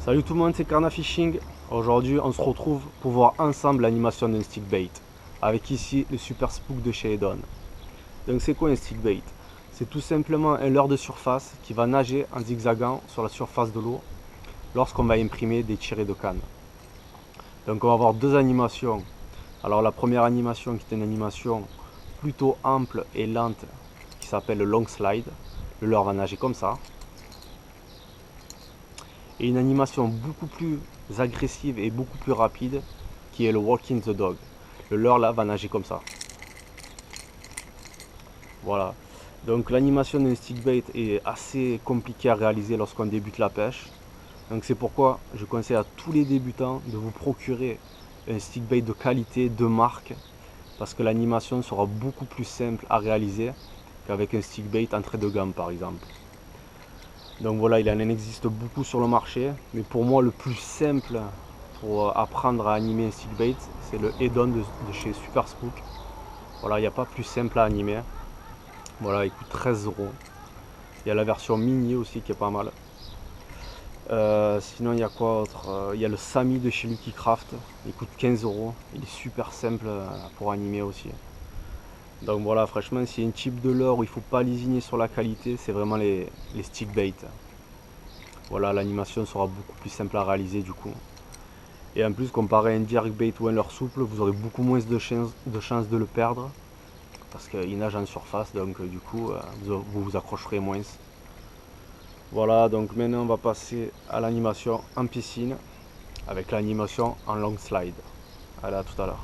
Salut tout le monde, c'est Karna Fishing. Aujourd'hui, on se retrouve pour voir ensemble l'animation d'un stick bait avec ici le Super Spook de chez Edon. Donc c'est quoi un stick bait? C'est tout simplement un leurre de surface qui va nager en zigzagant sur la surface de l'eau lorsqu'on va imprimer des tirées de canne. Donc on va avoir deux animations. Alors la première animation qui est une animation plutôt ample et lente qui s'appelle le long slide. Le leurre va nager comme ça. Et une animation beaucoup plus agressive et beaucoup plus rapide qui est le walking the dog. Le leurre là va nager comme ça. Voilà. Donc l'animation d'un stick bait est assez compliquée à réaliser lorsqu'on débute la pêche. Donc c'est pourquoi je conseille à tous les débutants de vous procurer un stick bait de qualité, de marque, parce que l'animation sera beaucoup plus simple à réaliser qu'avec un stick bait entrée de gamme par exemple. Donc voilà, il en existe beaucoup sur le marché, mais pour moi le plus simple pour apprendre à animer un stick bait, c'est le Edon de chez Super Spook. Voilà, il n'y a pas plus simple à animer. Voilà, il coûte 13 euros. Il y a la version mini aussi qui est pas mal. Sinon, il y a quoi autre? Il y a le Sami de chez Lucky Craft. Il coûte 15 euros. Il est super simple pour animer aussi. Donc voilà, franchement, s'il y a un type de leurre où il ne faut pas lésigner sur la qualité, c'est vraiment les stick bait. Voilà, l'animation sera beaucoup plus simple à réaliser du coup. Et en plus, comparé à un jerkbait ou un leurre souple, vous aurez beaucoup moins de chances de le perdre. Parce qu'il nage en surface, donc du coup, vous vous accrocherez moins. Voilà, donc maintenant on va passer à l'animation en piscine, avec l'animation en long slide. Allez, à tout à l'heure.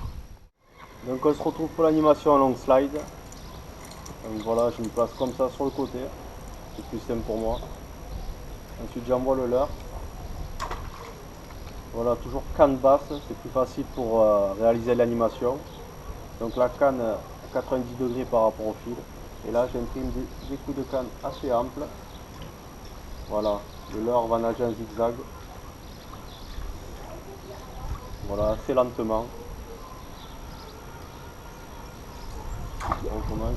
Donc on se retrouve pour l'animation en long slide. Donc voilà, je me place comme ça sur le côté. C'est plus simple pour moi. Ensuite j'envoie le leurre. Voilà, toujours canne basse, c'est plus facile pour réaliser l'animation. Donc la canne à 90 degrés par rapport au fil. Et là j'imprime des coups de canne assez amples. Voilà, le leurre va nager en zigzag. Voilà, assez lentement. On commence.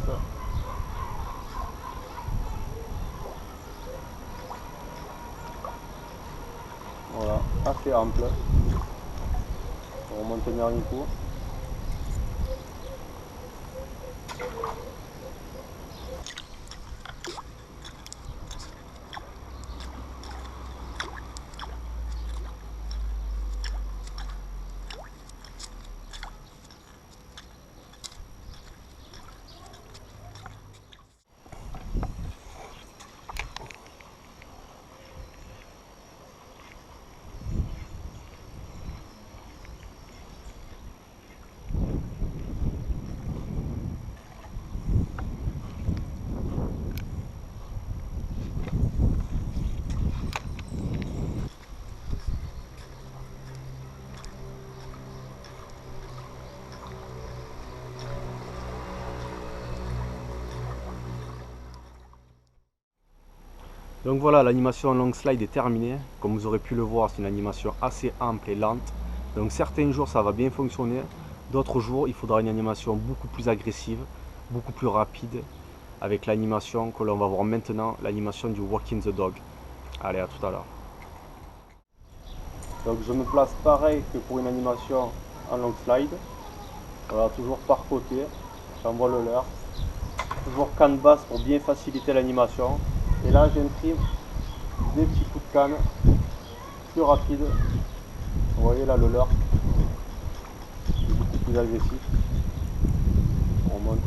Voilà, assez ample. On remonte le dernier coup. Donc voilà, l'animation long slide est terminée. Comme vous aurez pu le voir, c'est une animation assez ample et lente. Donc certains jours ça va bien fonctionner, d'autres jours il faudra une animation beaucoup plus agressive, beaucoup plus rapide, avec l'animation que l'on va voir maintenant, l'animation du walking the dog. Allez, à tout à l'heure. Donc je me place pareil que pour une animation en long slide. Voilà, toujours par côté, j'envoie le leurre. Toujours canne basse pour bien faciliter l'animation. Et là j'imprime des petits coups de canne plus rapides. Vous voyez là le leurre, beaucoup plus agressif. On remonte.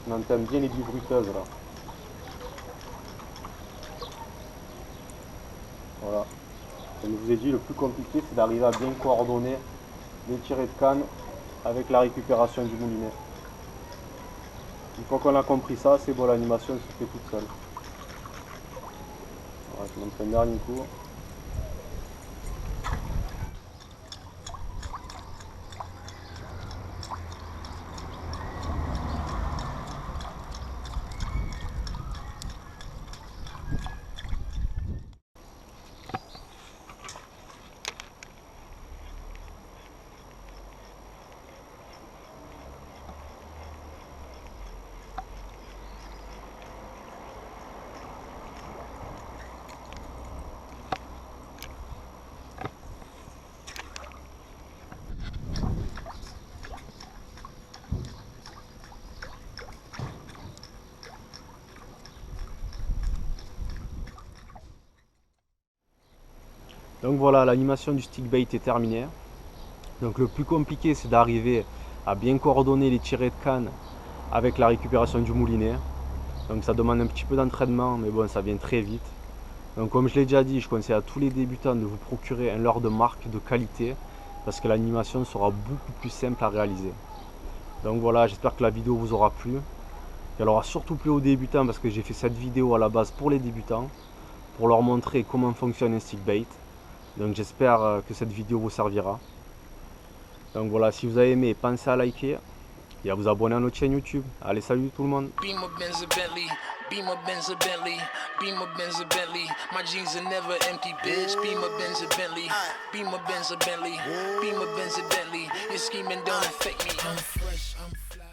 On entend bien les bruiteuses là. Voilà. Comme je vous ai dit, le plus compliqué c'est d'arriver à bien coordonner les tirées de canne avec la récupération du moulinet. Une fois qu'on a compris ça, c'est bon, l'animation se fait toute seule. Voilà, je montre un dernier coup. Donc voilà, l'animation du stick bait est terminée. Donc le plus compliqué, c'est d'arriver à bien coordonner les tirées de canne avec la récupération du moulinet. Donc ça demande un petit peu d'entraînement, mais bon, ça vient très vite. Donc comme je l'ai déjà dit, je conseille à tous les débutants de vous procurer un leurre de marque de qualité parce que l'animation sera beaucoup plus simple à réaliser. Donc voilà, j'espère que la vidéo vous aura plu. Elle aura surtout plu aux débutants parce que j'ai fait cette vidéo à la base pour les débutants, pour leur montrer comment fonctionne un stick bait. Donc j'espère que cette vidéo vous servira. Donc voilà, si vous avez aimé, pensez à liker et à vous abonner à notre chaîne YouTube. Allez, salut tout le monde. Beamer, Benz, a Bentley. Beamer, Benz, a Bentley. Beamer, Benz, a Bentley. My jeans are never empty, bitch. Beamer, Benz, a Bentley. Beamer, Benz, a Bentley. Beamer, Benz, a Bentley. Your scheming don't affect me. I'm fresh, I'm fly.